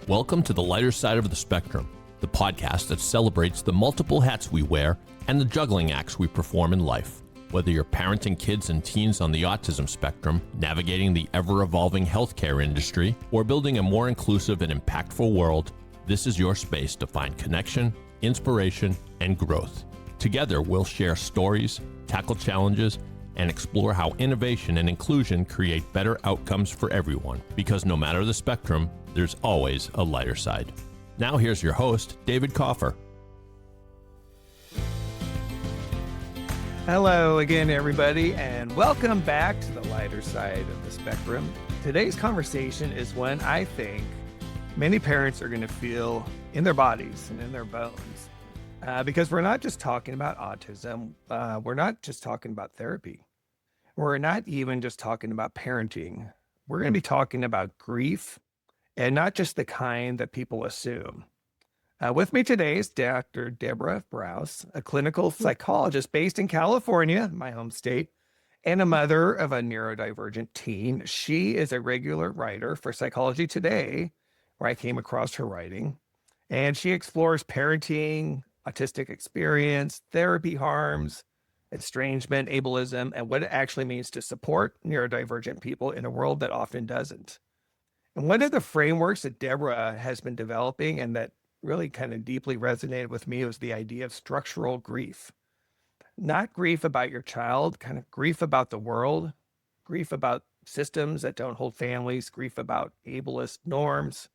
Welcome to the lighter side of the spectrum, the podcast that celebrates the multiple hats we wear and the juggling acts we perform in life. Whether you're parenting kids and teens on the autism spectrum, navigating the ever-evolving healthcare industry, or building a more inclusive and impactful world, this is your space to find connection, inspiration, and growth. Together, we'll share stories, tackle challenges, and explore how innovation and inclusion create better outcomes for everyone. Because no matter the spectrum, there's always a lighter side. Now here's your host, David Kaufer. Hello again, everybody, and welcome back to the lighter side of the spectrum. Today's conversation is one I think many parents are going to feel in their bodies and in their bones, because we're not just talking about autism. We're not just talking about therapy. We're not even just talking about parenting. We're going to be talking about grief, and not just the kind that people assume. With me today is Dr. Debra Brause, a clinical psychologist based in California, my home state, and a mother of a neurodivergent teen. She is a regular writer for Psychology Today, where I came across her writing, and she explores parenting, autistic experience, therapy harms, estrangement, ableism, and what it actually means to support neurodivergent people in a world that often doesn't. And one of the frameworks that Debra has been developing and that really kind of deeply resonated with me was the idea of structural grief. Not grief about your child, kind of grief about the world, grief about systems that don't hold families, grief about ableist norms,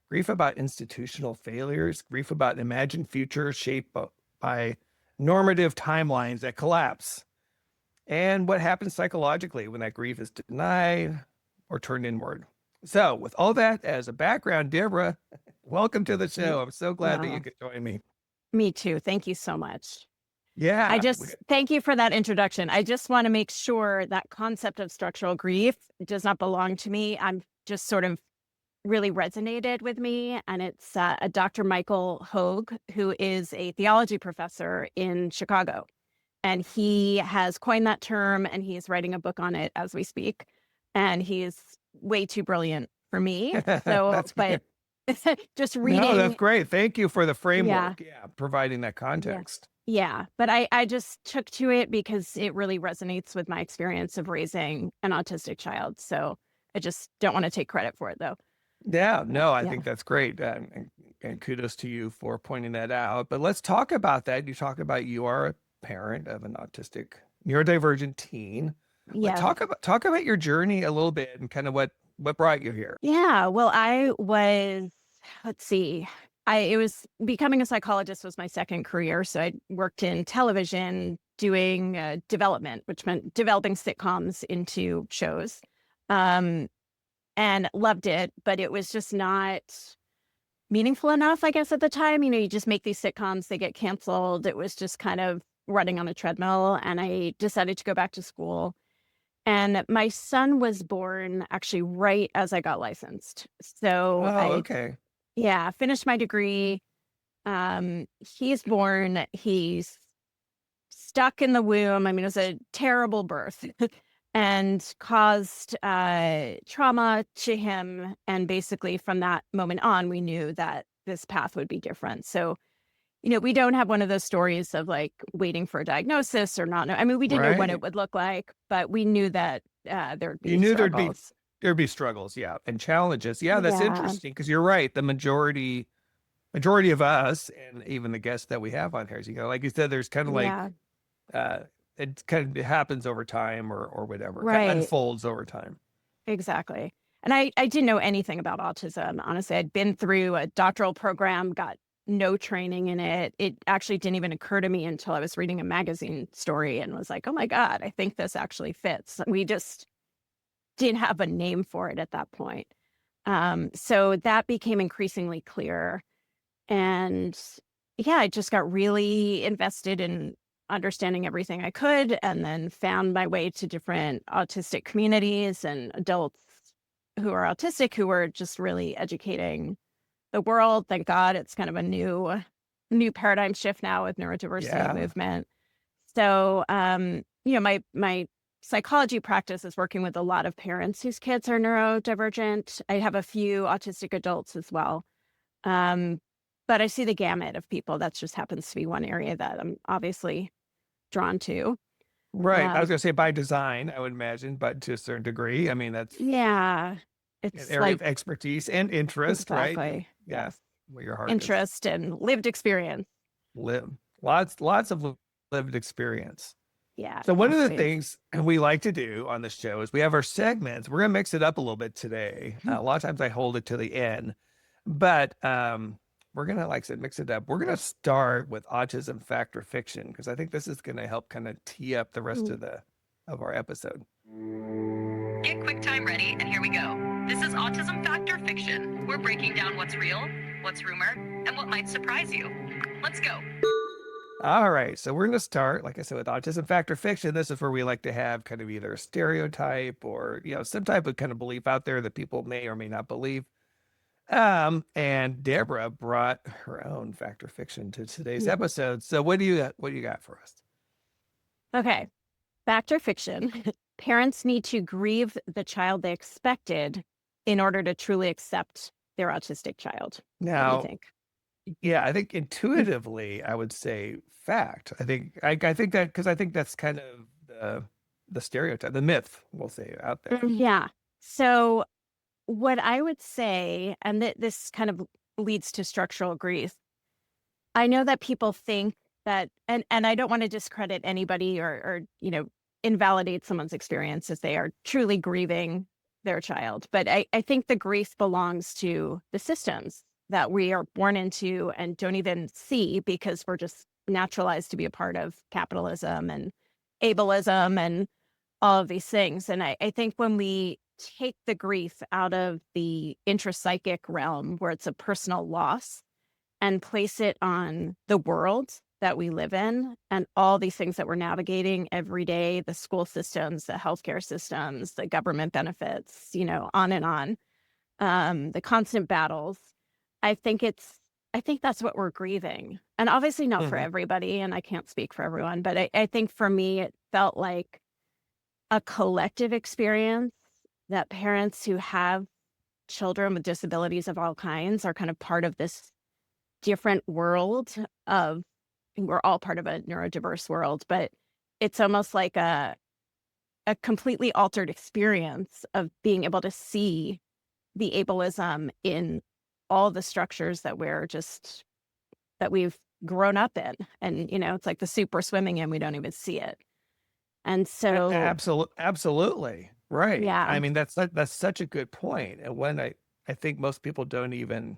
grief about institutional failures, grief about imagined futures shaped by normative timelines that collapse, and what happens psychologically when that grief is denied or turned inward. So with all that as a background, Debra, welcome to the show. I'm so glad that you could join me. Me too. Thank you so much. Yeah. Thank you for that introduction. I just want to make sure that concept of structural grief does not belong to me. I'm just sort of really resonated with me. And it's a Dr. Michael Hogue, who is a theology professor in Chicago. And he has coined that term, and he's writing a book on it as we speak. And he's way too brilliant for me. So, but just reading. No, that's great. Thank you for the framework. Yeah, providing that context. Yeah. But I just took to it because it really resonates with my experience of raising an autistic child. So I just don't want to take credit for it, though. Yeah, no, I think that's great. And kudos to you for pointing that out. But let's talk about that. You talk about you are a parent of an autistic neurodivergent teen. Yeah. Talk about your journey a little bit and kind of what brought you here. Yeah. Well, I was, it was becoming a psychologist was my second career. So I worked in television doing development, which meant developing sitcoms into shows. And loved it, but it was just not meaningful enough, I guess, at the time. You know, you just make these sitcoms, they get canceled. It was just kind of running on a treadmill, and I decided to go back to school. And my son was born actually right as I got licensed. So okay. Yeah, finished my degree. He's born, he's stuck in the womb. I mean, it was a terrible birth. And caused trauma to him. And basically from that moment on, we knew that this path would be different. So, you know, we don't have one of those stories of like waiting for a diagnosis or not. I mean, we didn't know what it would look like, but we knew that there'd be struggles. There'd be struggles, yeah, and challenges. Yeah, that's interesting because you're right. The majority of us, and even the guests that we have on here, like you said, there's kind of like it kind of happens over time or whatever. Right. It kind of unfolds over time. Exactly. And I didn't know anything about autism. Honestly, I'd been through a doctoral program, got no training in it. It actually didn't even occur to me until I was reading a magazine story and was like, oh my God, I think this actually fits. We just didn't have a name for it at that point. So that became increasingly clear. And yeah, I just got really invested in understanding everything I could, and then found my way to different autistic communities and adults who are autistic who were just really educating the world. Thank God it's kind of a new paradigm shift now with neurodiversity movement. So, you know, my psychology practice is working with a lot of parents whose kids are neurodivergent. I have a few autistic adults as well. But I see the gamut of people. That just happens to be one area that I'm obviously drawn to. Right. I was going to say by design, I would imagine, but to a certain degree. I mean, that's Yeah, an it's area of expertise and interest, right? exactly, Yeah. yes, Where your heart is. interest and lived experience. Lots of lived experience. Yeah. So one of the absolutely. things we like to do on the show is we have our segments. We're going to mix it up a little bit today. A lot of times I hold it to the end, but we're going to, like I said, mix it up. We're going to start with autism fact or fiction, because I think this is going to help kind of tee up the rest of our episode. Get QuickTime ready, and here we go. This is Autism Fact or Fiction. We're breaking down what's real, what's rumor, and what might surprise you. Let's go. All right, so we're going to start, like I said, with autism fact or fiction. This is where we like to have kind of either a stereotype or, some type of kind of belief out there that people may or may not believe. And Debra brought her own fact or fiction to today's episode. So what do you got for us? Okay. Fact or fiction? Parents need to grieve the child they expected in order to truly accept their autistic child. What do Now, you think? yeah, I think intuitively I would say fact. I think that, because I think that's kind of the stereotype, the myth, we'll say, out there. Yeah. So what I would say, and this kind of leads to structural grief. I know that people think that, and I don't want to discredit anybody or invalidate someone's experience if they are truly grieving their child. But I think the grief belongs to the systems that we are born into and don't even see, because we're just naturalized to be a part of capitalism and ableism and all of these things. And I think when we take the grief out of the intrapsychic realm, where it's a personal loss, and place it on the world that we live in and all these things that we're navigating every day, the school systems, the healthcare systems, the government benefits, on and on, the constant battles. I think that's what we're grieving. And obviously not for everybody, and I can't speak for everyone, but I think for me, it felt like a collective experience that parents who have children with disabilities of all kinds are kind of part of this different world of, we're all part of a neurodiverse world, but it's almost like a completely altered experience of being able to see the ableism in all the structures that we've grown up in. And, it's like the soup we're swimming in, we don't even see it. And so absolutely. Right. Yeah. I mean, that's such a good point. And when I think most people don't even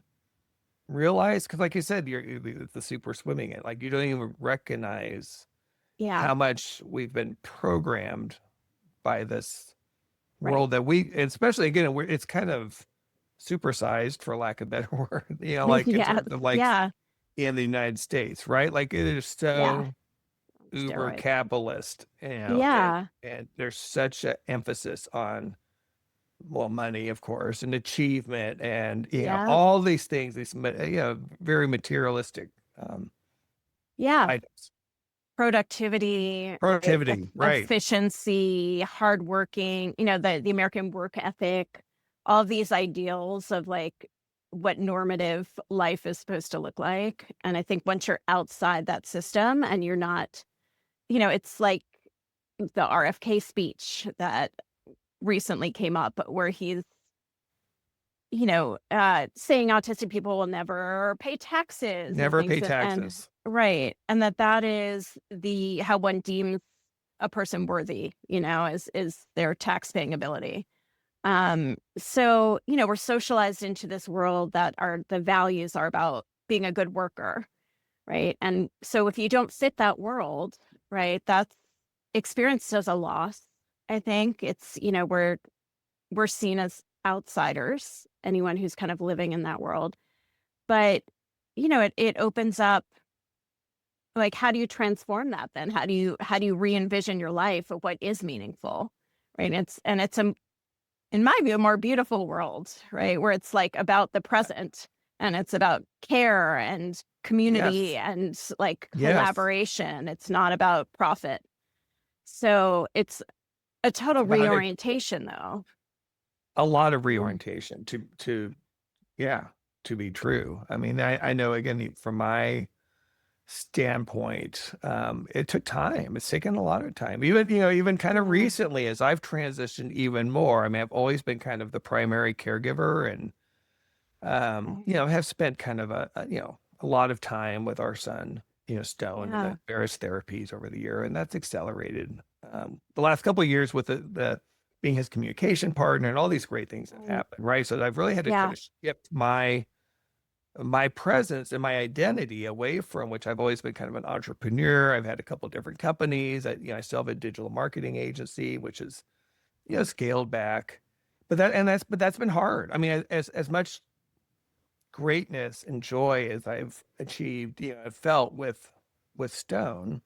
realize, because like you said, it's the soup we're swimming in. Like, you don't even recognize how much we've been programmed by this world that especially again, it's kind of supersized, for lack of a better word, like in terms of in the United States, right? Like, it is so uber capitalist, and there's such an emphasis on, well, money, of course, and achievement, and all these things, these very materialistic items. Productivity, right? Efficiency, hardworking, the American work ethic, all these ideals of like what normative life is supposed to look like. And I think once you're outside that system and you're not, it's like the RFK speech that recently came up, where he's, saying autistic people will never pay taxes. Right. And that is how one deems a person worthy, is their tax paying ability. So, we're socialized into this world that the values are about being a good worker. Right. And so if you don't fit that world, right, that's experienced as a loss. I think it's, we're seen as outsiders, anyone who's kind of living in that world. But, it opens up, like, how do you transform that then? How do you re-envision your life of what is meaningful? Right. It's in my view, a more beautiful world, right? Where it's like about the present, and it's about care and community and like collaboration. It's not about profit. So it's A total about it. reorientation, though. A lot of reorientation to be true. I mean, I know, again, from my standpoint, it took time. It's taken a lot of time. Even kind of recently, as I've transitioned even more. I mean, I've always been kind of the primary caregiver, and have spent kind of a lot of time with our son, Stone, and the various therapies over the year, and that's accelerated the last couple of years with the being his communication partner and all these great things that happened, right? So I've really had to kind of shift my presence and my identity away from, which I've always been kind of an entrepreneur. I've had a couple of different companies. I still have a digital marketing agency, which is, scaled back, but that's been hard. I mean, as much greatness and joy as I've achieved, I've felt with Stone,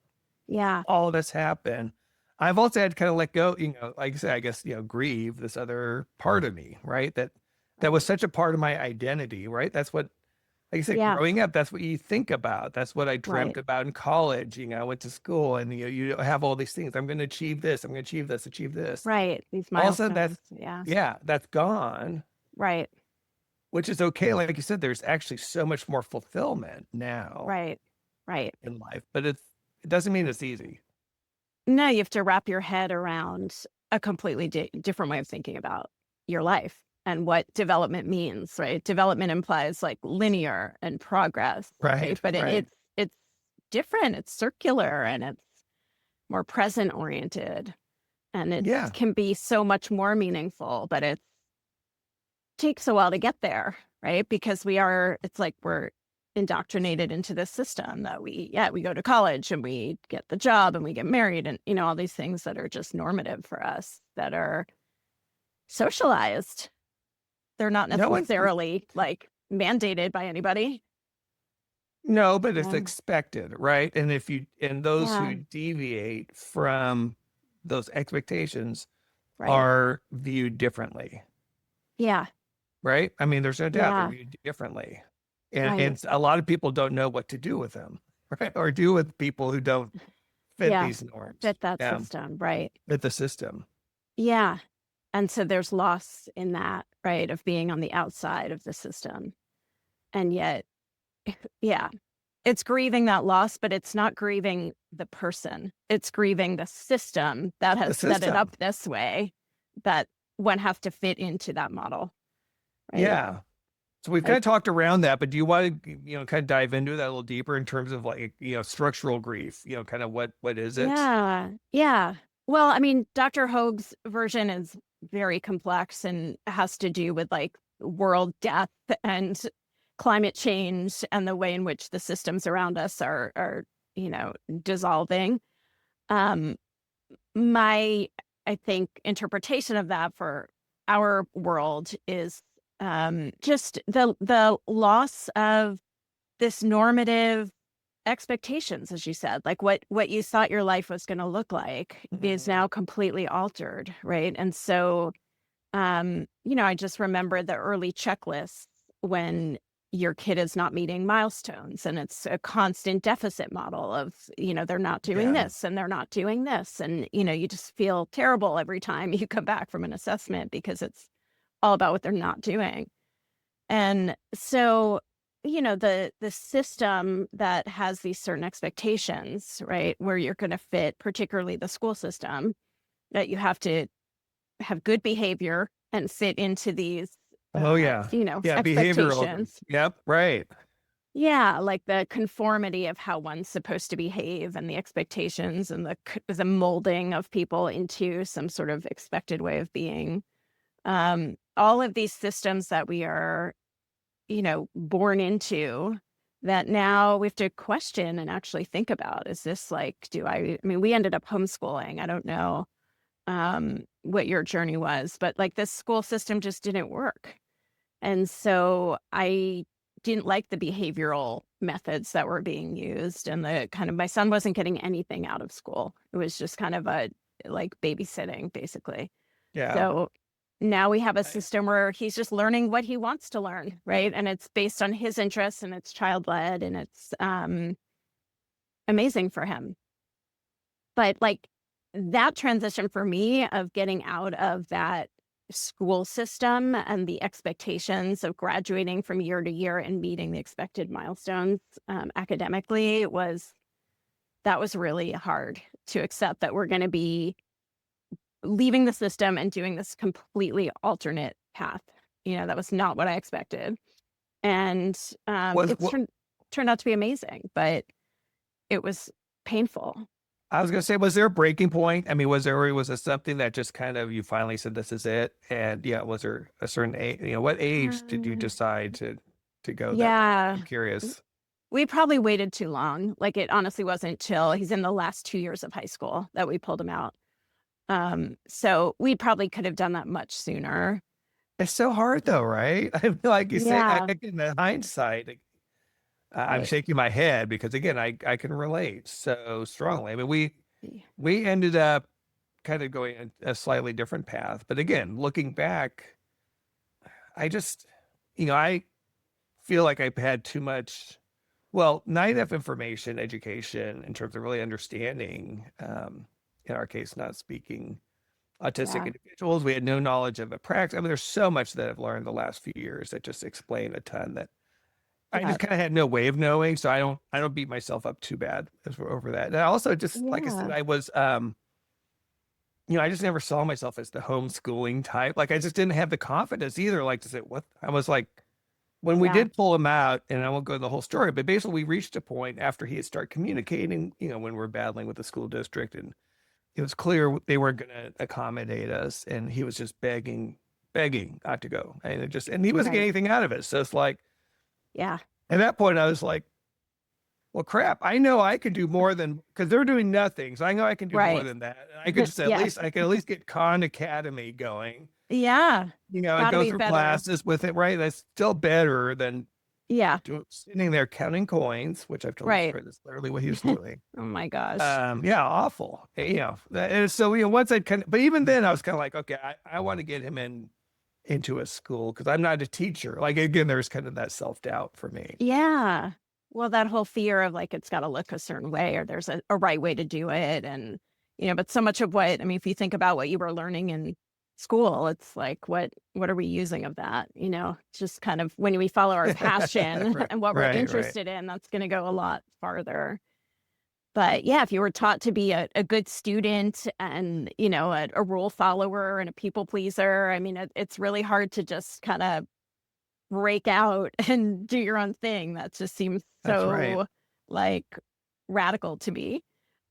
all of this happened. I've also had to kind of let go, like I said, I guess, grieve this other part of me, right? That was such a part of my identity, right? That's what, like I said, growing up, that's what you think about. That's what I dreamt about in college. I went to school, and you have all these things. I'm going to achieve this. I'm going to achieve this, achieve this. Right. These milestones. Also, that's gone. Right. Which is okay. Like you said, there's actually so much more fulfillment now. Right. In life, but it doesn't mean it's easy. No, you have to wrap your head around a completely different way of thinking about your life and what development means, right? Development implies like linear and progress, right? But it's different. It's circular, and it's more present oriented, and it can be so much more meaningful. But it takes a while to get there, right? Because it's like we're indoctrinated into this system that we go to college and we get the job and we get married, and all these things that are just normative for us, that are socialized. They're not necessarily like mandated by anybody. No, but it's expected, right? And those who deviate from those expectations are viewed differently. Yeah. Right? I mean, there's no doubt they're viewed differently. And a lot of people don't know what to do with them, right? Or do with people who don't fit these norms. Fit that system, right? Fit the system. Yeah. And so there's loss in that, right, of being on the outside of the system. And yet, it's grieving that loss, but it's not grieving the person. It's grieving the system that has set it up this way, that one has to fit into that model. Right? Yeah. So we've kind of talked around that, but do you want to, kind of dive into that a little deeper in terms of like, structural grief, kind of what is it? Yeah. Well, I mean, Dr. Hogue's version is very complex and has to do with like world death and climate change and the way in which the systems around us are dissolving. My, I think, interpretation of that for our world is just the loss of this normative expectations, as you said, like what you thought your life was going to look like is now completely altered, right? And so, I just remember the early checklists when your kid is not meeting milestones, and it's a constant deficit model of, they're not doing this and they're not doing this. And, you just feel terrible every time you come back from an assessment because it's all about what they're not doing. And so, the system that has these certain expectations, right, where you're going to fit, particularly the school system, that you have to have good behavior and fit into these, expectations. Behavioral. Yep. Right. Yeah. Like the conformity of how one's supposed to behave and the expectations and the molding of people into some sort of expected way of being. All of these systems that we are, born into, that now we have to question and actually think about, is this like, we ended up homeschooling. I don't know what your journey was, but like this school system just didn't work. And so I didn't like the behavioral methods that were being used, and my son wasn't getting anything out of school. It was just kind of a like babysitting, basically. Yeah. So now we have a system where he's just learning what he wants to learn, right? And it's based on his interests, and it's child-led, and it's amazing for him. But like that transition for me of getting out of that school system and the expectations of graduating from year to year and meeting the expected milestones academically that was really hard to accept, that we're going to be leaving the system and doing this completely alternate path. That was not what I expected. And it's turned out to be amazing, but it was painful. I was going to say, was there a breaking point? I mean, was it something that just kind of, you finally said, this is it? And yeah, was there a certain age, what age did you decide to go that way? I'm curious. We probably waited too long. Like, it honestly wasn't till he's in the last 2 years of high school that we pulled him out. So we probably could have done that much sooner. It's so hard though, right? I feel like you say, I think in the hindsight, I'm shaking my head because, again, I can relate so strongly. I mean, we ended up kind of going a slightly different path. But again, looking back, I just, I feel like I've had too much, not enough information, education in terms of really understanding, in our case, not speaking autistic individuals. We had no knowledge of a practice. I mean, there's so much that I've learned the last few years that just explain a ton that I just kind of had no way of knowing. So I don't beat myself up too bad over that. And I also just, like I said, I was, I just never saw myself as the homeschooling type. Like, I just didn't have the confidence either. Like, to say I was like, when we did pull him out, and I won't go into the whole story, but basically we reached a point after he had started communicating, when we're battling with the school district, and it was clear they weren't going to accommodate us. And he was just begging not to go. And he wasn't getting anything out of it. So it's like, at that point I was like, well, crap, I know I can do more than, because they're doing nothing. So I know I can do more than that. And I could just I can at least get Khan Academy going. Yeah. And go through classes with it, right? That's still better than sitting there counting coins, which I've told you that's literally what he was doing. Oh my gosh. Awful. And so, once but even then I was kind of like, okay, I want to get him into a school, because I'm not a teacher. Like, again, there's kind of that self-doubt for me. Yeah. Well, that whole fear of, like, it's got to look a certain way, or there's a right way to do it. And, but so much of if you think about what you were learning in school, it's like, what are we using of that? Just kind of, when we follow our passion and what we're interested in, that's going to go a lot farther. But yeah, if you were taught to be a good student and, a rule follower and a people pleaser, I mean, it's really hard to just kind of break out and do your own thing. That just seems so like radical to me.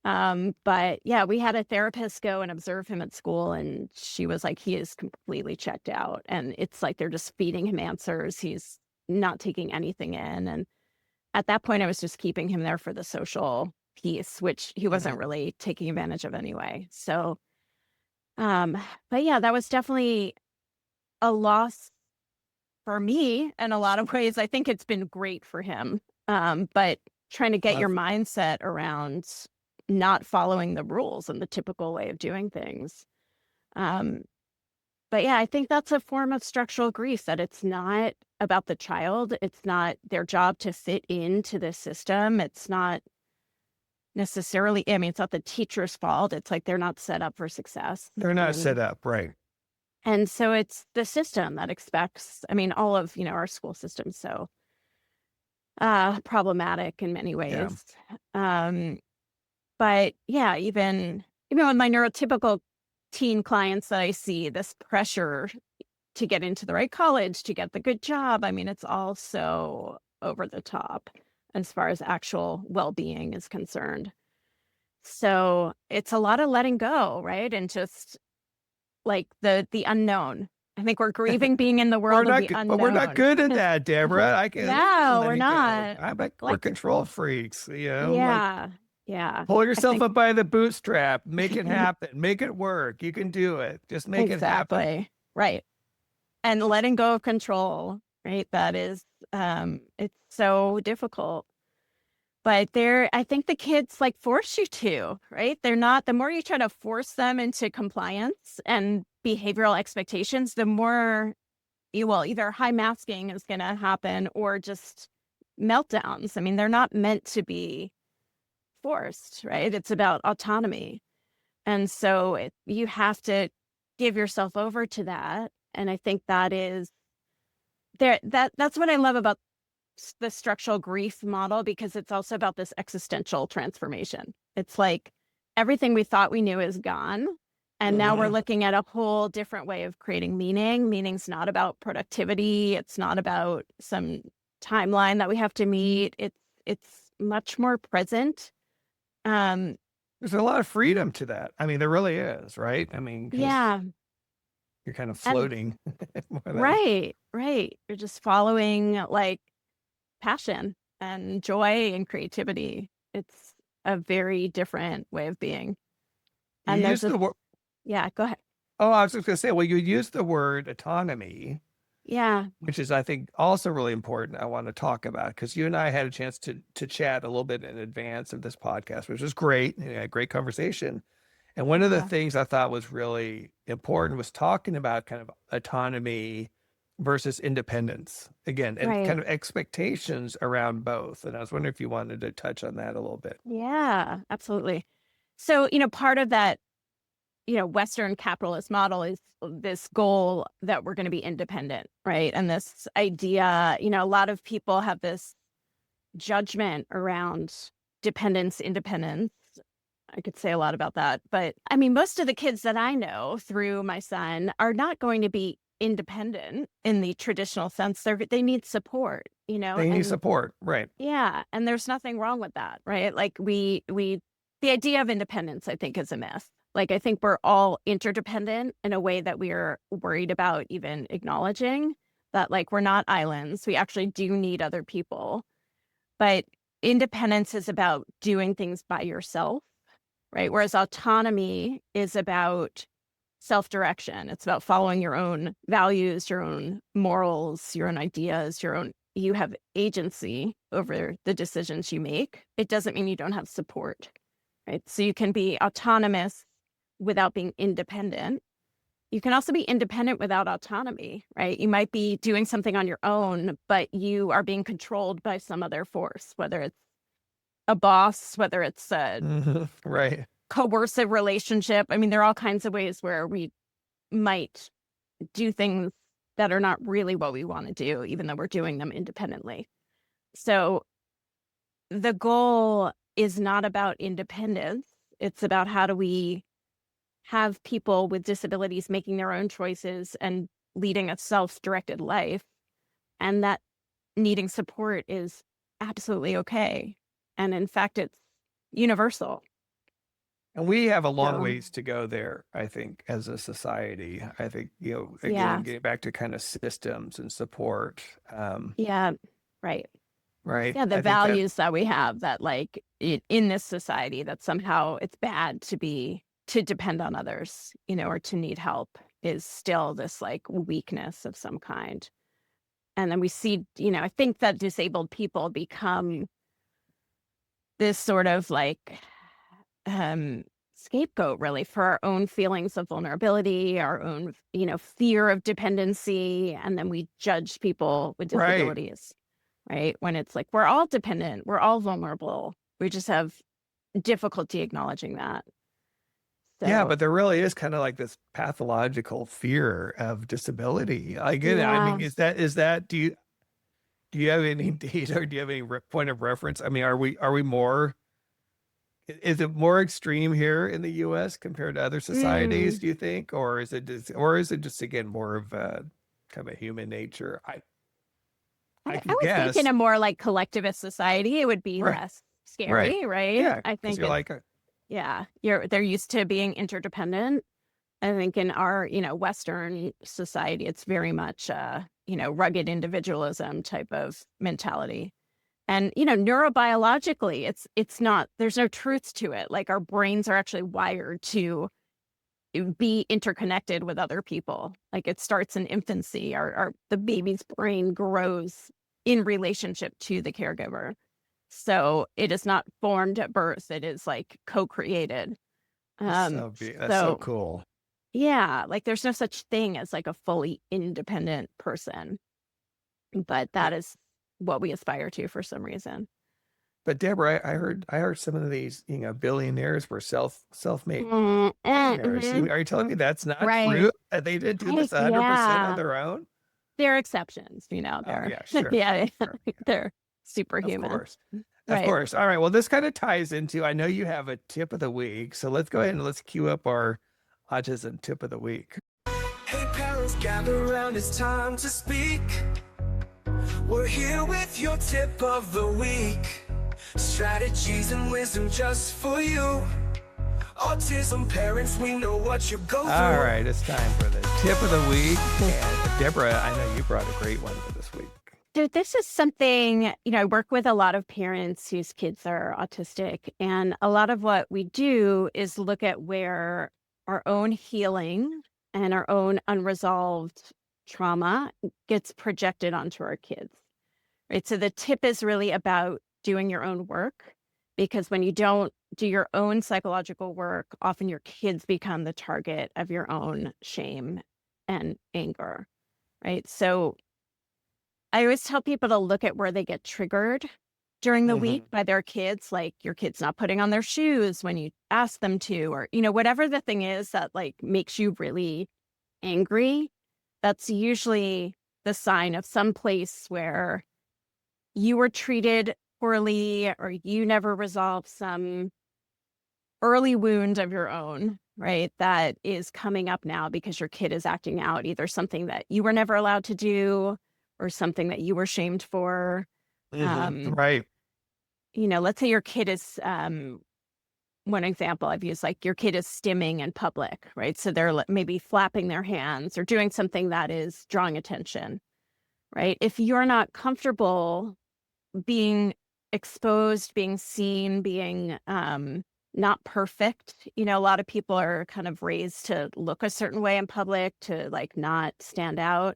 But yeah, we had a therapist go and observe him at school, and she was like, he is completely checked out. And it's like they're just feeding him answers. He's not taking anything in. And at that point, I was just keeping him there for the social piece, which he wasn't really taking advantage of anyway. So, but yeah, that was definitely a loss for me in a lot of ways. I think it's been great for him. But trying to get your mindset around not following the rules and the typical way of doing things. But yeah, I think that's a form of structural grief, that it's not about the child. It's not their job to fit into the system. It's not necessarily, it's not the teacher's fault. It's like they're not set up for success. They're not set up, right. And so it's the system that expects, all of, our school system, so problematic in many ways. But yeah, even with my neurotypical teen clients that I see, this pressure to get into the right college, to get the good job, it's all so over the top as far as actual well-being is concerned. So it's a lot of letting go, right? And just like the unknown. I think we're grieving being in the world of the unknown. But we're not good at that, Deborah. No, we're not. We're control freaks, Yeah. Pull yourself up by the bootstrap, make it happen, make it work. You can do it. Just make it happen. Exactly. Right. And letting go of control, right? That is, it's so difficult. But I think the kids force you to, right? They're not, the more you try to force them into compliance and behavioral expectations, the more either high masking is going to happen or just meltdowns. They're not meant to be forced, right? It's about autonomy. And so you have to give yourself over to that. And I think that is that's what I love about the structural grief model, because it's also about this existential transformation. It's like everything we thought we knew is gone. And now we're looking at a whole different way of creating meaning. Meaning's not about productivity. It's not about some timeline that we have to meet. It's much more present. There's a lot of freedom to that. I mean, there really is, right? I mean, 'cause Yeah. you're kind of And floating. more than- right. You're just following like passion and joy and creativity. It's a very different way of being. You And use there's the word. yeah, go ahead. Oh, I was just going to say, well, you use the word autonomy, Yeah. which is, I think, also really important. I want to talk about because you and I had a chance to chat a little bit in advance of this podcast, which was great. A great conversation. And one of the Yeah. things I thought was really important was talking about kind of autonomy versus independence again, and Right. kind of expectations around both. And I was wondering if you wanted to touch on that a little bit. Yeah, absolutely. So, part of that, Western capitalist model is this goal that we're going to be independent, right? And this idea, a lot of people have this judgment around dependence, independence. I could say a lot about that. But I mean, most of the kids that I know through my son are not going to be independent in the traditional sense. They need support, They need and support, right? yeah, and there's nothing wrong with that, right? Like the idea of independence, I think, is a myth. Like, I think we're all interdependent in a way that we are worried about even acknowledging that, like, we're not islands. We actually do need other people. But independence is about doing things by yourself, right? Whereas autonomy is about self-direction. It's about following your own values, your own morals, your own ideas, you have agency over the decisions you make. It doesn't mean you don't have support, right? So you can be autonomous without being independent. You can also be independent without autonomy, right? You might be doing something on your own, but you are being controlled by some other force, whether it's a boss, whether it's a Right. coercive relationship. I mean, there are all kinds of ways where we might do things that are not really what we want to do, even though we're doing them independently. So the goal is not about independence. It's about how do we have people with disabilities making their own choices and leading a self-directed life. And that needing support is absolutely okay. And in fact, it's universal. And we have a long So, ways to go there, I think, as a society. I think, again, yeah, getting back to kind of systems and support, yeah, right. right? Yeah, the I think that, values that we have that like in this society that somehow it's bad to depend on others, or to need help is still this like weakness of some kind. And then we see, I think that disabled people become this sort of like scapegoat really for our own feelings of vulnerability, our own, fear of dependency. And then we judge people with right. disabilities, right? When it's like, we're all dependent, we're all vulnerable. We just have difficulty acknowledging that. Yeah, So, but there really is kind of like this pathological fear of disability. I get it. I yeah. mean, is that, do you have any data or do you have any point of reference? I mean, are we more, is it more extreme here in the US compared to other societies, Mm. do you think? Or is it just again, more of a kind of a human nature? I I can would think in guess. a more like collectivist society, it would be Right. less Right. scary, right? Yeah. I Because think you're it's, like, yeah, they're used to being interdependent. I think in our, Western society, it's very much, rugged individualism type of mentality. And, neurobiologically, it's not, there's no truth to it. Like our brains are actually wired to be interconnected with other people. Like it starts in infancy. The baby's brain grows in relationship to the caregiver. So it is not formed at birth. It is like co-created. that's so So cool. yeah, like there's no such thing as like a fully independent person, but Yeah. that is what we aspire to for some reason. But Deborah, I heard some of these, billionaires were self-made millionaires. Mhm. Are you telling me that's not Right. true? That they did do this 100% on Yeah. their own? There are exceptions, Oh they're yeah, sure. yeah, Sure. they're Of superhuman. course. Of Right. course. All right. Well, this kind of ties into, I know you have a tip of the week. So let's go ahead and let's cue up our autism tip of the week. Hey parents, gather around, it's time to speak. We're here with your tip of the week. Strategies and wisdom just for you. Autism parents, we know what you go through. All right. It's time for the tip of the week. And Deborah, I know you brought a great one for this week. So this is something, I work with a lot of parents whose kids are autistic, and a lot of what we do is look at where our own healing and our own unresolved trauma gets projected onto our kids, right? So the tip is really about doing your own work, because when you don't do your own psychological work, often your kids become the target of your own shame and anger, right? So I always tell people to look at where they get triggered during the week by their kids, like your kid's not putting on their shoes when you ask them to, or, whatever the thing is that like makes you really angry. That's usually the sign of some place where you were treated poorly or you never resolved some early wound of your own, right? That is coming up now because your kid is acting out, either something that you were never allowed to do or something that you were shamed for. Right. Let's say your kid is, one example I've used, like your kid is stimming in public, right? So they're maybe flapping their hands or doing something that is drawing attention, right? If you're not comfortable being exposed, being seen, being not perfect, a lot of people are kind of raised to look a certain way in public, to like not stand out.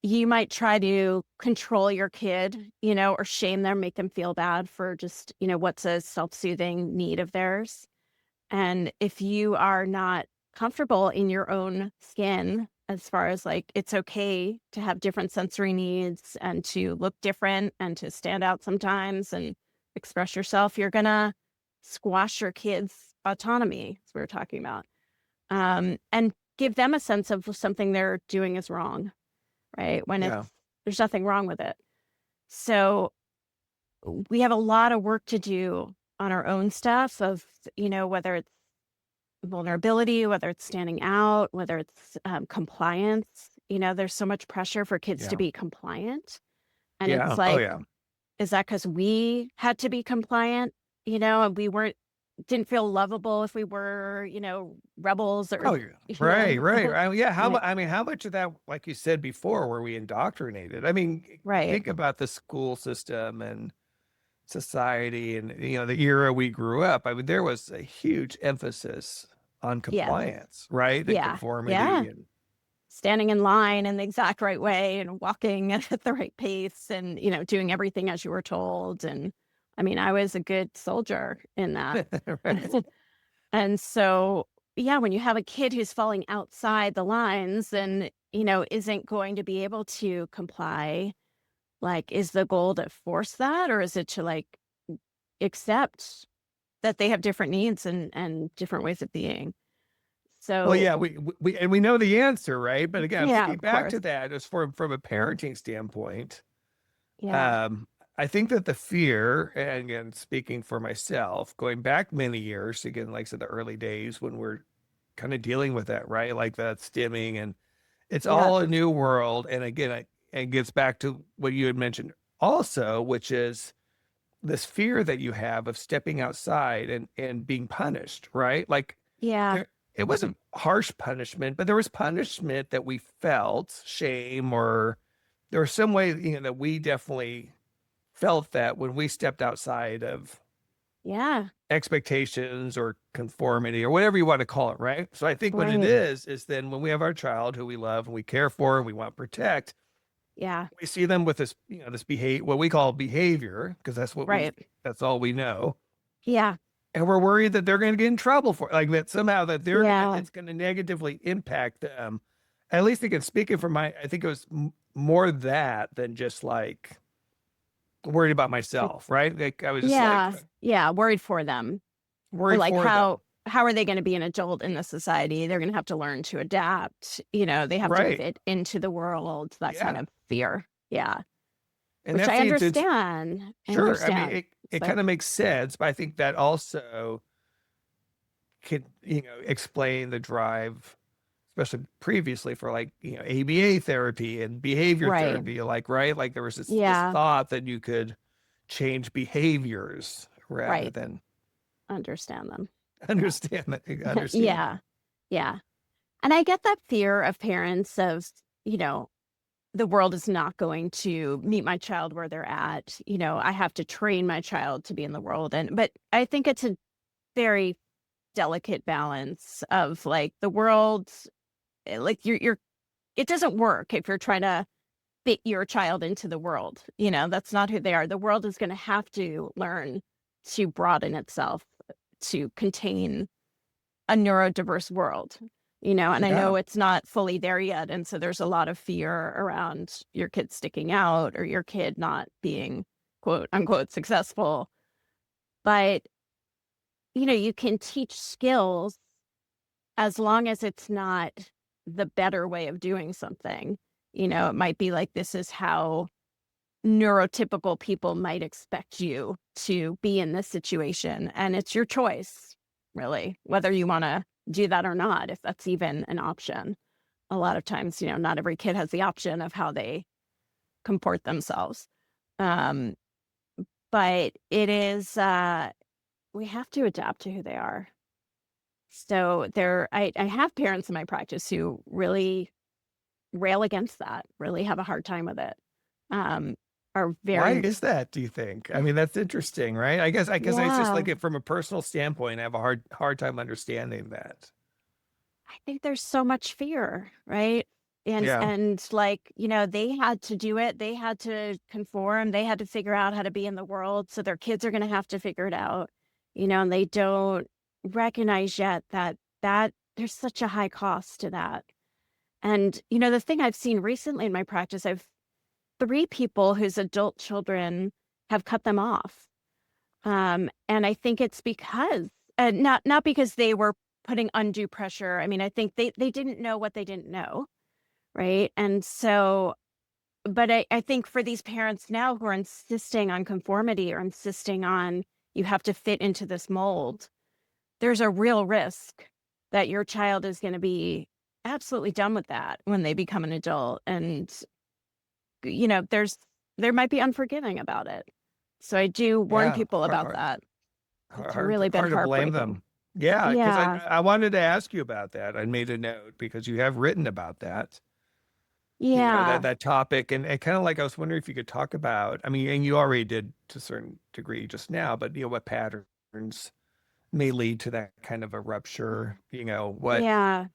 You might try to control your kid, or shame them, make them feel bad for just, what's a self-soothing need of theirs. And if you are not comfortable in your own skin, as far as like, it's okay to have different sensory needs and to look different and to stand out sometimes and express yourself, you're going to squash your kids' autonomy, as we were talking about, and give them a sense of something they're doing is wrong. Right? When Yeah. there's nothing wrong with it. So we have a lot of work to do on our own stuff of, whether it's vulnerability, whether it's standing out, whether it's compliance. There's so much pressure for kids to Yeah. be compliant. And Yeah. it's Oh like, yeah. is that because we had to be compliant, and we didn't feel lovable if we were, rebels or, Oh yeah. Right. Right. Yeah. Right. How much of that, like you said before, were we indoctrinated? I mean, Right. think about the school system and society and, the era we grew up. I mean, there was a huge emphasis on Yeah. compliance, right? And Yeah. Yeah. conformity and Standing in line in the exact right way and walking at the right pace and, doing everything as you were told. And I mean, I was a good soldier in that. right. And so, yeah, when you have a kid who's falling outside the lines and, isn't going to be able to comply, like, is the goal to force that, or is it to like accept that they have different needs and different ways of being? Well, So, yeah, we know the answer, right? But again, yeah, thinking of back course. to that, as from a parenting standpoint, Yeah. I think that the fear, and again, speaking for myself, going back many years, again, like I said, the early days when we're kind of dealing with that, right? Like that stimming, and it's Yeah. all a new world. And again, it gets back to what you had mentioned also, which is this fear that you have of stepping outside and being punished, right? Like Yeah. it wasn't harsh punishment, but there was punishment that we felt, shame, or there was some way, that we definitely felt that when we stepped outside of Yeah. expectations or conformity or whatever you want to call it, right? So I think what it Right. is then when we have our child who we love and we care for and we want to protect, Yeah. we see them with this, this behavior, what we call behavior, because Right. that's all we know. Yeah. And we're worried that they're going to get in trouble for it, like that somehow that Yeah. it's going to negatively impact them. At least again, speaking from I think it was more that than just like worried about myself, right? Like I was just Yeah. like Yeah. Worried for them. Or worried like for them. how are they going to be an adult in the society? They're going to have to learn to adapt. They have to Right. fit into the world, that kind Yeah. of fear. Yeah. And Which that I feeds into, understand. I sure. I mean, understand. it So kind of makes sense, but I think that also could, explain the drive, especially previously for like, ABA therapy and behavior right. therapy, like, right? Like there was this Yeah. thought that you could change behaviors rather Right. than Understand them. Yeah. understand Yeah. them. Yeah. And I get that fear of parents of, you know, the world is not going to meet my child where they're at. I have to train my child to be in the world. But I think it's a very delicate balance of like the world, like it doesn't work if you're trying to fit your child into the world. That's not who they are. The world is going to have to learn to broaden itself to contain a neurodiverse world, and I Yeah. know it's not fully there yet. And so there's a lot of fear around your kid sticking out or your kid not being quote unquote successful. But, you can teach skills as long as it's not the better way of doing something. It might be like, this is how neurotypical people might expect you to be in this situation. And it's your choice, really, whether you want to do that or not, if that's even an option. A lot of times, not every kid has the option of how they comport themselves. Um, but it is, we have to adapt to who they are. So I have parents in my practice who really rail against that, really have a hard time with it. Um, are Why very, is that, do you think? I mean, that's interesting, right? I guess it's just yeah. like it from a personal standpoint, I have a hard time understanding that. I think there's so much fear, right? Yeah. And like, they had to do it. They had to conform. They had to figure out how to be in the world. So their kids are going to have to figure it out, and they don't recognize yet that there's such a high cost to that. And, the thing I've seen recently in my practice, I've 3 people whose adult children have cut them off. And I think it's because, not because they were putting undue pressure. I mean, I think they didn't know what they didn't know, right? And so, but I think for these parents now who are insisting on conformity or insisting on you have to fit into this mold, there's a real risk that your child is going to be absolutely done with that when they become an adult. And, there might be unforgiving about it. So I do warn Yeah. people about Hard, that. It's hard, really been hard to blame heartbreaking. them. Yeah, because I Yeah. I wanted to ask you about that. I made a note because you have written about that. Yeah. That topic, and kind of like I was wondering if you could talk about. I mean, and you already did to a certain degree just now, but what patterns may lead to that kind of a rupture. Yeah.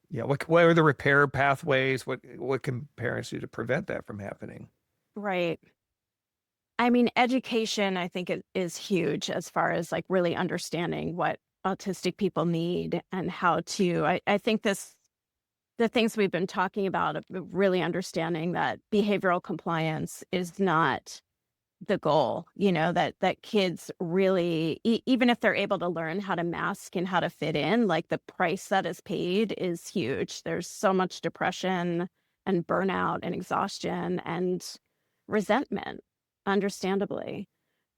What are the repair pathways? What can parents do to prevent that from happening? Right. I mean, education, I think, is huge as far as like really understanding what autistic people need and how to. I think the things we've been talking about, really understanding that behavioral compliance is not the goal, that kids really, even if they're able to learn how to mask and how to fit in, like the price that is paid is huge. There's so much depression and burnout and exhaustion and resentment, understandably.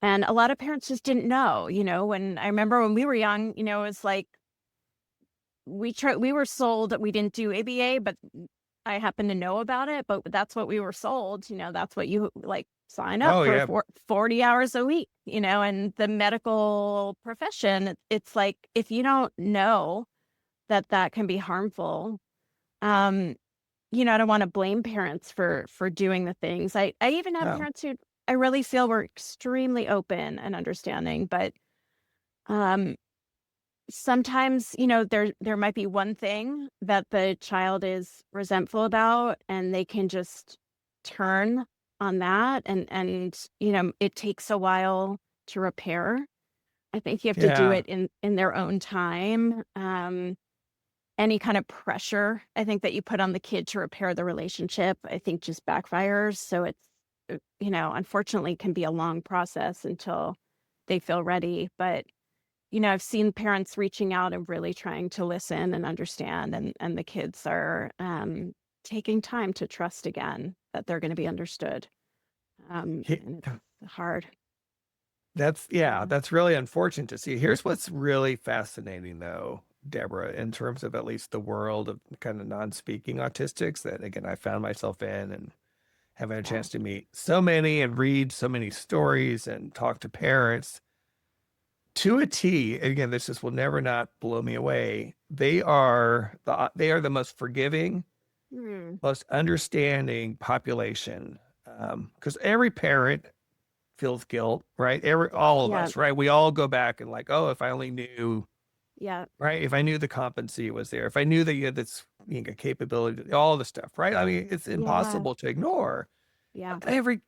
And a lot of parents just didn't know, when I remember when we were young, it was like we were sold that we didn't do ABA, but I happen to know about it, but that's what we were sold, that's what you like sign up Oh for yeah, 40 hours a week, and the medical profession, it's like, if you don't know that can be harmful, um, I don't want to blame parents for doing the things. I even have no, parents who I really feel were extremely open and understanding, but um sometimes, there might be one thing that the child is resentful about, and they can just turn on that, and it takes a while to repair. I think you have to do yeah, it in their own time. Any kind of pressure, I think, that you put on the kid to repair the relationship, I think just backfires. So unfortunately can be a long process until they feel ready. But, I've seen parents reaching out and really trying to listen and understand, and the kids are taking time to trust again that they're going to be understood. And it's hard. That's really unfortunate to see. Here's what's really fascinating, though, Deborah, in terms of at least the world of kind of non-speaking autistics that, again, I found myself in and having a Yeah. chance to meet so many and read so many stories and talk to parents. To a T, again, this just will never not blow me away. They are the most forgiving, Mm, most understanding population. Because every parent feels guilt, right? All of yeah. us, right? We all go back and like, oh, if I only knew, Yeah. right? If I knew the competency was there, if I knew that you had this capability, all the stuff, right? I mean, it's Yeah. impossible to ignore. Yeah. Every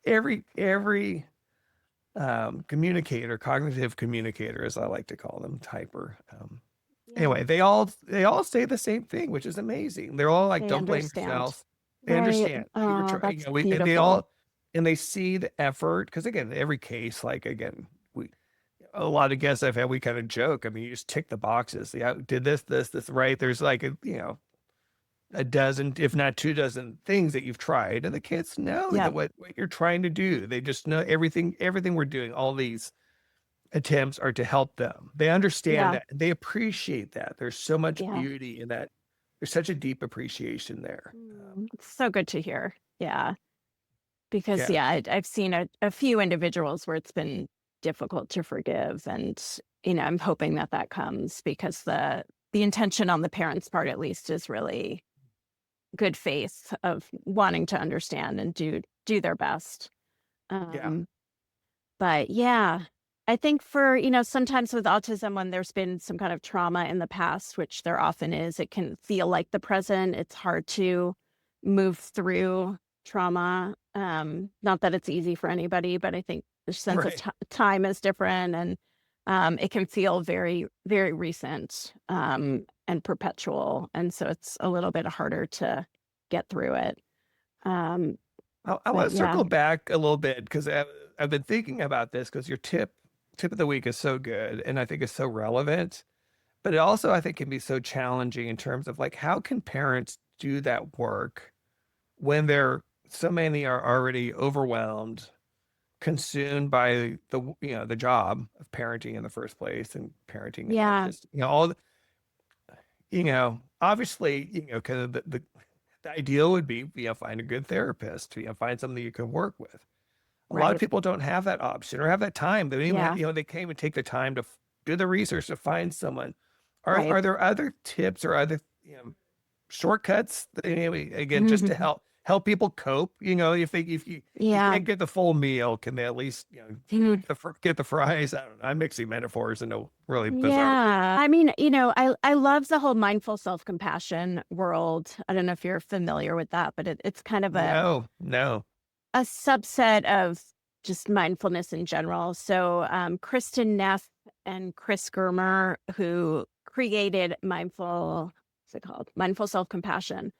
communicator, cognitive communicator, as I like to call them, typer. Yeah. Anyway, they all say the same thing, which is amazing. They're all like, They don't blame understand. yourself. They Right. understand. Oh, that's And they beautiful. all, and they see the effort. Because again, every case, like again, a lot of guests I've had, we kind of joke. I mean, you just tick the boxes. Yeah, did this, right? There's like a dozen, if not 24 things that you've tried, and the kids know Yeah. that what you're trying to do. They just know everything we're doing. All these attempts are to help them. They understand Yeah. that. They appreciate that. There's so much Yeah. beauty in that. There's such a deep appreciation there. It's so good to hear. Yeah. Because, Yeah. I've seen a few individuals where it's been difficult to forgive. And, I'm hoping that comes because the intention on the parents' part, at least, is really good faith of wanting to understand and do their best. Yeah. But yeah, I think for, sometimes with autism, when there's been some kind of trauma in the past, which there often is, it can feel like the present. It's hard to move through trauma. Not that it's easy for anybody, but I think the sense of Right. time is different, and it can feel very, very recent, and perpetual. And so it's a little bit harder to get through it. Um, I but want to yeah, circle back a little bit because I've been thinking about this because your tip of the week is so good and I think it's so relevant, but it also I think can be so challenging in terms of like how can parents do that work when so many are already overwhelmed, consumed by the job of parenting in the first place and parenting and yeah, just obviously kind of the ideal would be find a good therapist, find something you can work with. A lot of right. people don't have that option or have that time. They don't even Yeah, have, they can't even take the time to do the research to find someone. right. Are there other tips or other shortcuts again just to help people cope? If you Yeah. can't get the full meal, can they at least Mhm. get the fries? I don't know. I'm mixing metaphors into really bizarre. Yeah. I mean, I love the whole mindful self-compassion world. I don't know if you're familiar with that, but it's kind of No. a subset of just mindfulness in general. So, Kristen Neff and Chris Germer, who created what's it called? Mindful self-compassion.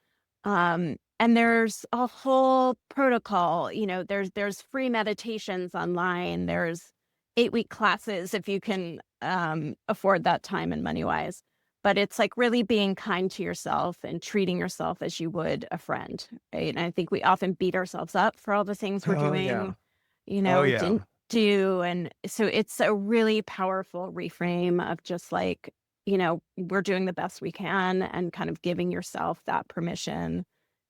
And there's a whole protocol, there's free meditations online. There's 8-week classes if you can afford that time and money wise. But it's like really being kind to yourself and treating yourself as you would a friend, right? And I think we often beat ourselves up for all the things we're Oh yeah. doing, Oh yeah. didn't do. And so it's a really powerful reframe of just like, we're doing the best we can and kind of giving yourself that permission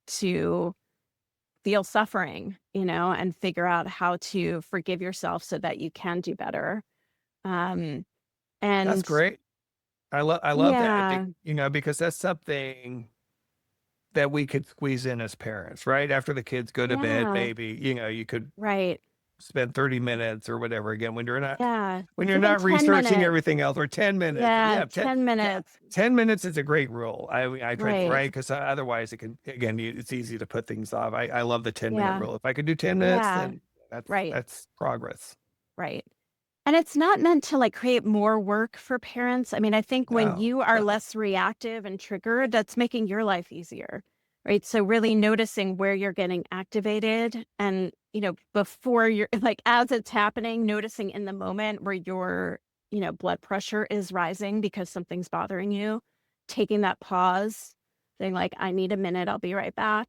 to feel suffering, and figure out how to forgive yourself so that you can do better. Um, That's and great. I love that. yeah, Because that's something that we could squeeze in as parents, right? After the kids go to bed, yeah, maybe, you could right. spend 30 minutes or whatever again when Yeah. you're Even not 10 researching minutes. everything else or 10 minutes. Yeah, Yeah, 10 minutes. 10 minutes is a great rule. I try to, Right. right? Because otherwise it can, again, it's easy to put things off. I love the 10-minute Yeah. rule. If I could do 10 minutes, Yeah. then Right. that's progress. Right. And it's not meant to like create more work for parents. I mean, I think when No, you are no. less reactive and triggered, that's making your life easier. right? So really noticing where you're getting activated and, before you're like, as it's happening, noticing in the moment where your, blood pressure is rising because something's bothering you, taking that pause, saying like, I need a minute, I'll be right back.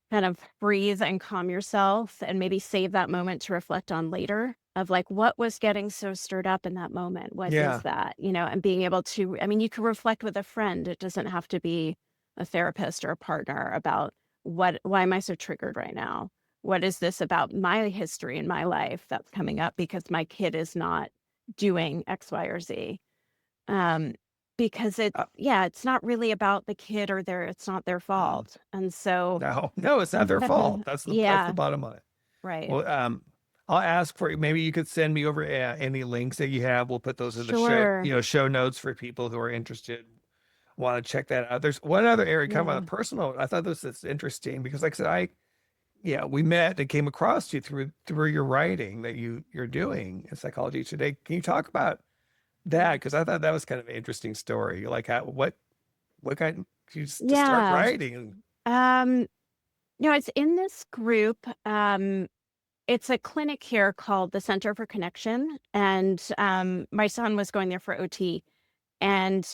Kind of breathe and calm yourself and maybe save that moment to reflect on later of like, what was getting so stirred up in that moment? What is Yeah. that? And being able to, I mean, you can reflect with a friend. It doesn't have to be a therapist or a partner about why am I so triggered right now? What is this about my history in my life that's coming up because my kid is not doing X, Y, or Z? Because Uh, it's not really about the kid or it's not their mm, fault. And so, no, it's not their fault. That's the yeah, bottom line. right. Well, I'll ask for maybe you could send me over any links that you have. We'll put those in the Sure. show notes for people who are interested, want to check that out. There's one other area, kind of on Yeah. a personal. I thought this is interesting because, like I said, we met and came across you through your writing that you're doing in Psychology Today. Can you talk about that? Because I thought that was kind of an interesting story. Like what kind you just to start Yeah. writing? Um, it's in this group. It's a clinic here called the Center for Connection. And my son was going there for OT. And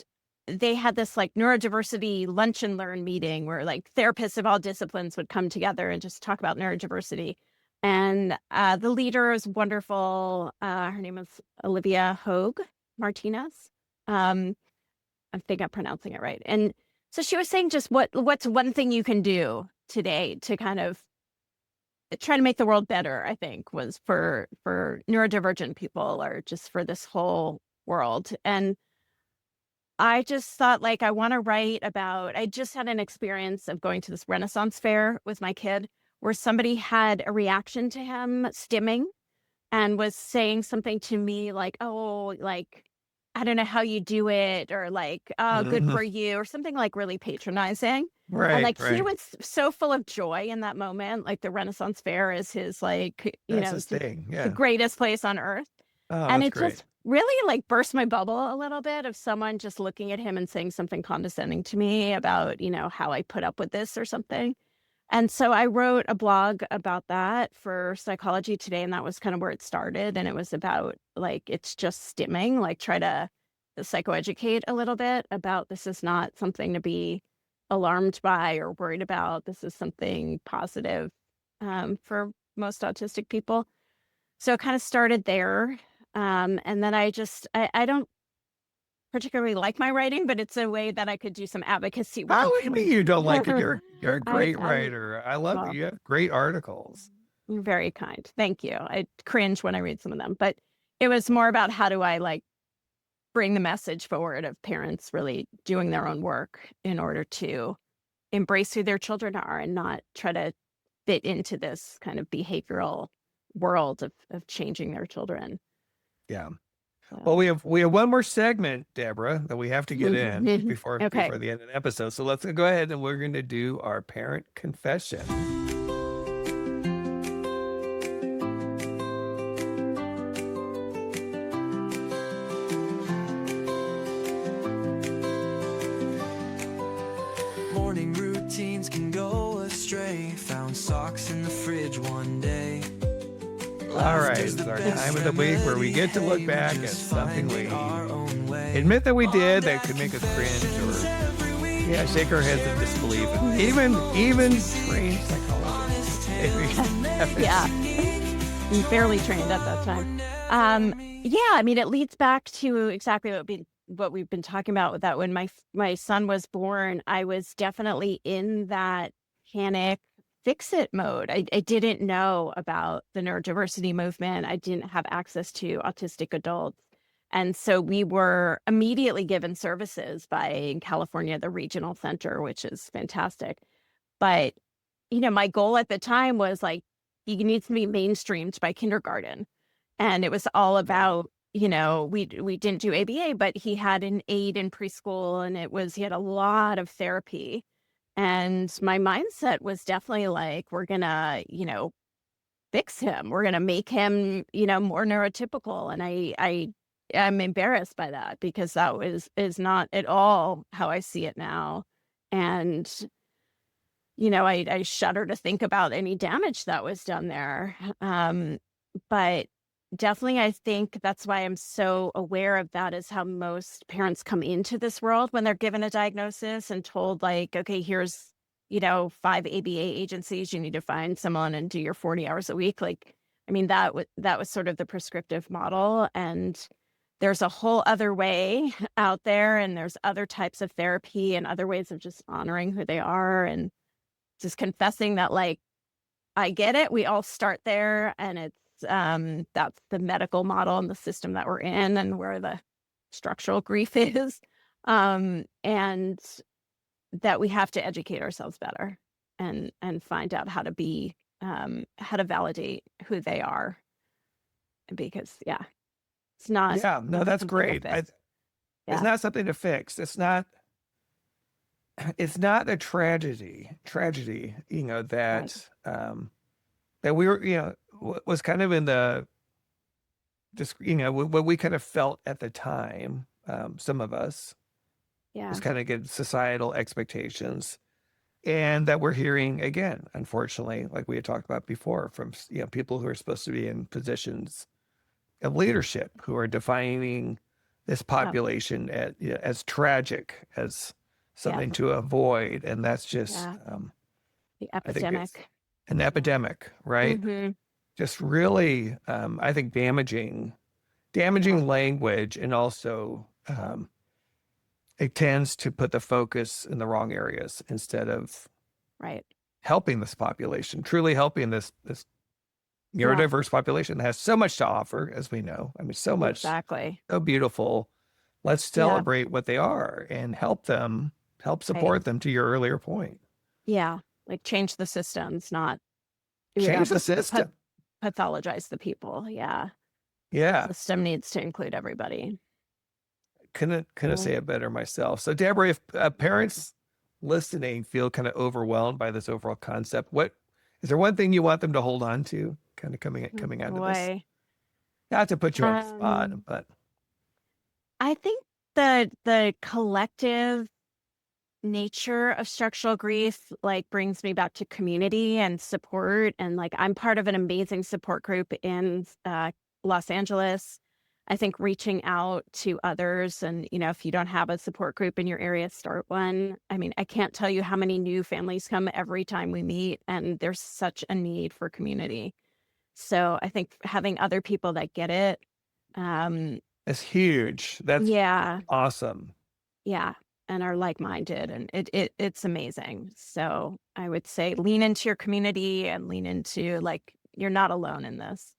they had this like neurodiversity lunch and learn meeting where like therapists of all disciplines would come together and just talk about neurodiversity. And the leader is wonderful. Her name is Olivia Hogue Martinez. Um, I think I'm pronouncing it right. And so she was saying just what's one thing you can do today to kind of try to make the world better, I think, was for neurodivergent people or just for this whole world. And I just thought like I want to write about I just had an experience of going to this Renaissance fair with my kid where somebody had a reaction to him stimming and was saying something to me like, oh, like, I don't know how you do it, or like, oh, good Mhm. for you, or something like really patronizing. And Right, like he right. was so full of joy in that moment. Like the Renaissance Fair is his like, That's his it's thing. the Yeah. greatest place on earth. Oh, And that's it great. just really like burst my bubble a little bit of someone just looking at him and saying something condescending to me about, how I put up with this or something. And so I wrote a blog about that for Psychology Today, and that was kind of where it started. And it was about like, it's just stimming, like try to psychoeducate a little bit about this is not something to be alarmed by or worried about. This is something positive for most autistic people. So it kind of started there. And then I don't particularly like my writing, but it's a way that I could do some advocacy How work. do you mean you don't like it? You're a I, great I, writer. I love it. well, You have great articles. you're very kind. Thank you. I cringe when I read some of them, but it was more about how do I like bring the message forward of parents really doing their own work in order to embrace who their children are and not try to fit into this kind of behavioral world of changing their children. Yeah. Well, So. we have one more segment, Deborah, that we have to get in Okay. before the end of the episode. So let's go ahead and we're going to do our parent confession. Morning routines can go astray. Found socks in the fridge one day. All right, it's our time of the week where we get to look back at something we admit that we did that could make us cringe or shake our heads in disbelief. Even trained psychologists. Yeah. I'm fairly trained at that time. I mean, it leads back to exactly what we've been talking about with that. When my son was born, I was definitely in that panic fix-it mode. I didn't know about the neurodiversity movement. I didn't have access to autistic adults. And so we were immediately given services by, in California, the regional center, which is fantastic. But, my goal at the time was like, he needs to be mainstreamed by kindergarten. And it was all about, we didn't do ABA, but he had an aide in preschool and he had a lot of therapy. And my mindset was definitely like, we're gonna, fix him. We're gonna make him, more neurotypical. And I'm embarrassed by that because is not at all how I see it now. And I shudder to think about any damage that was done there. But definitely, I think that's why I'm so aware of that, is how most parents come into this world when they're given a diagnosis and told, like, okay, here's, 5 ABA agencies, you need to find someone and do your 40 hours a week. Like, I mean, that was sort of the prescriptive model. And there's a whole other way out there, and there's other types of therapy and other ways of just honoring who they are and just confessing that, like, I get it. We all start there, and it's that's the medical model and the system that we're in, and where the structural grief is, and that we have to educate ourselves better and find out how to validate who they are, because it's not Yeah, no, that's something to great. fix. It's Yeah. not something to fix. It's not a tragedy, that that we were, was kind of in the, just, what we kind of felt at the time, some of us, Yeah. was kind of good societal expectations. And that we're hearing again, unfortunately, like we had talked about before, from, people who are supposed to be in positions of leadership, who are defining this population as tragic, as something to avoid. And that's just, Yeah. The I think it's epidemic. an epidemic, right? Mm-hmm. Just really, I think damaging language, and also it tends to put the focus in the wrong areas instead of Right. helping this population, truly helping this Yeah. neurodiverse population that has so much to offer, as we know. I mean, so much, Exactly. so beautiful. Let's Yeah. celebrate what they are and help Right. support them, to your earlier point. Yeah. Like, change the systems, not Change the system. pathologize the people. Yeah. Yeah. System needs to include everybody. Couldn't Yeah. say it better myself. So, Deborah, if parents listening feel kind of overwhelmed by this overall concept, what is there one thing you want them to hold on to, kind of coming out of this? Boy. Not to put you on the spot, but I think the collective nature of structural grief, like, brings me back to community and support. And, like, I'm part of an amazing support group in Los Angeles. I think reaching out to others, and, if you don't have a support group in your area, start one. I mean, I can't tell you how many new families come every time we meet, and there's such a need for community. So I think having other people that get it, it's huge. That's yeah, awesome. yeah, and are like-minded, and it's amazing. So I would say lean into your community and lean into, like, you're not alone in this.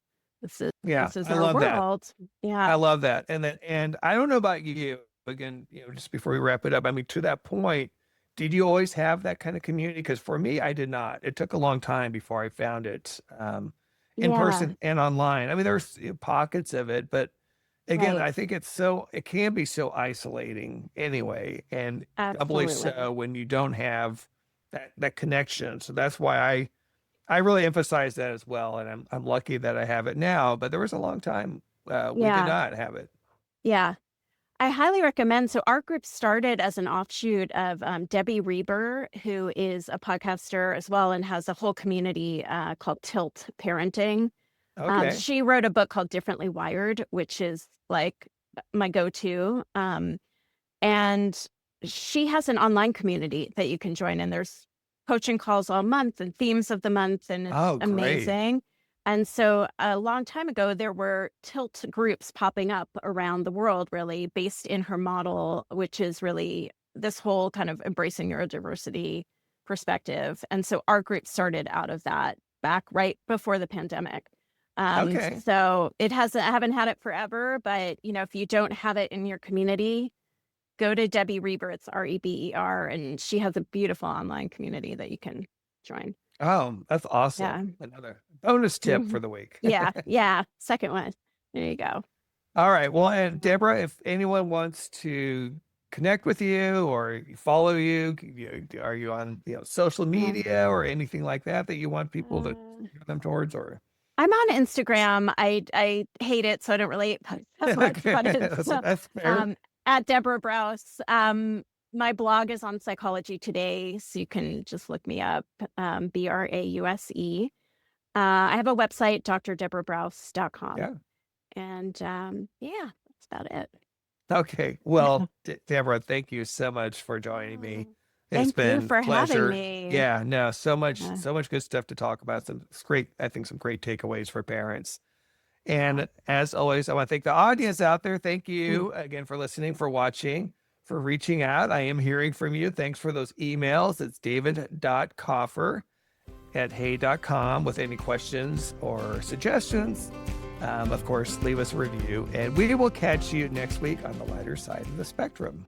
Yeah, This is I our love that. world. I Yeah. love that. And I don't know about you, again, just before we wrap it up, I mean, to that point, did you always have that kind of community? Because for me, I did not. It took a long time before I found it, in Yeah. person and online. I mean, there's pockets of it, but again, Right. I think it can be so isolating anyway, and doubly Absolutely. so when you don't have that connection. So that's why I really emphasize that as well, and I'm lucky that I have it now. But there was a long time we did Yeah. not have it. Yeah. I highly recommend. So our group started as an offshoot of Debbie Reber, who is a podcaster as well and has a whole community called Tilt Parenting. Okay. She wrote a book called Differently Wired, which is, like, my go-to. And she has an online community that you can join, and there's coaching calls all month and themes of the month, and it's Oh, great. amazing. And so a long time ago, there were Tilt groups popping up around the world, really based in her model, which is really this whole kind of embracing neurodiversity perspective. And so our group started out of that back right before the pandemic. Okay. So I haven't had it forever, but, if you don't have it in your community, go to Debbie Reber. It's Reber, and she has a beautiful online community that you can join. Oh, that's awesome. Yeah. Another bonus tip Mhm. for the week. Yeah. Second one. There you go. All right. Well, and Deborah, if anyone wants to connect with you or follow you, are you on social media or anything like that you want people to steer them towards? Or I'm on Instagram. I hate it, so I don't really post that much, but it's that's fair. at Debra Brause. my blog is on Psychology Today, so you can just look me up, Brause. I have a website, drdebrabrause.com. Yeah. And yeah, that's about it. Okay. Well, Deborah, thank you so much for joining me. It's Thank you been for a pleasure. having me. Yeah, no, so much Yeah. good stuff to talk about. Some great takeaways for parents. And as always, I want to thank the audience out there. Thank you again for listening, for watching, for reaching out. I am hearing from you. Thanks for those emails. It's david.kaufer@hey.com with any questions or suggestions. Of course, leave us a review, and we will catch you next week on the lighter side of the spectrum.